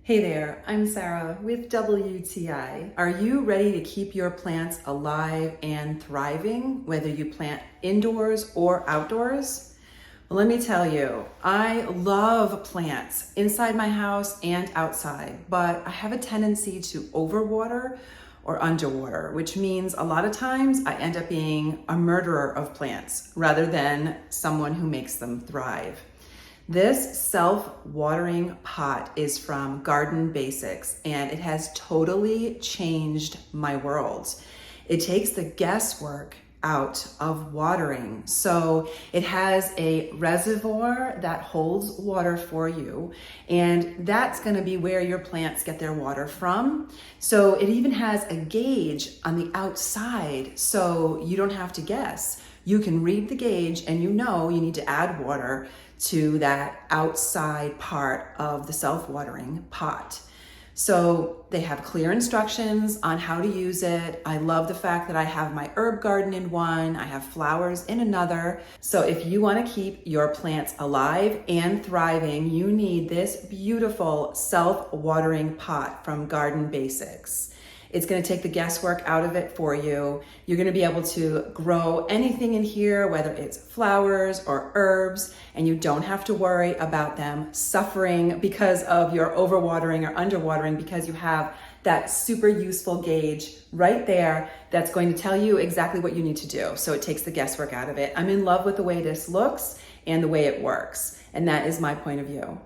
Hey there, I'm Sarah with WTI. Are you ready to keep your plants alive and thriving, whether you plant indoors or outdoors? Well, let me tell you, I love plants inside my house and outside, but I have a tendency to overwater or underwater, which means a lot of times I end up being a murderer of plants rather than someone who makes them thrive. This self-watering pot is from GardenBasix, and it has totally changed my world. It takes the guesswork out of watering. So it has a reservoir that holds water for you, and that's going to be where your plants get their water from. So it even has a gauge on the outside, so you don't have to guess. You can read the gauge and you know you need to add water to that outside part of the self-watering pot. So they have clear instructions on how to use it. I love the fact that I have my herb garden in one, I have flowers in another. So if you want to keep your plants alive and thriving, you need this beautiful self-watering pot from GardenBasix. It's going to take the guesswork out of it for you. You're going to be able to grow anything in here, whether it's flowers or herbs, and you don't have to worry about them suffering because of your overwatering or underwatering, because you have that super useful gauge right there that's going to tell you exactly what you need to do. So it takes the guesswork out of it. I'm in love with the way this looks and the way it works, and that is my point of view.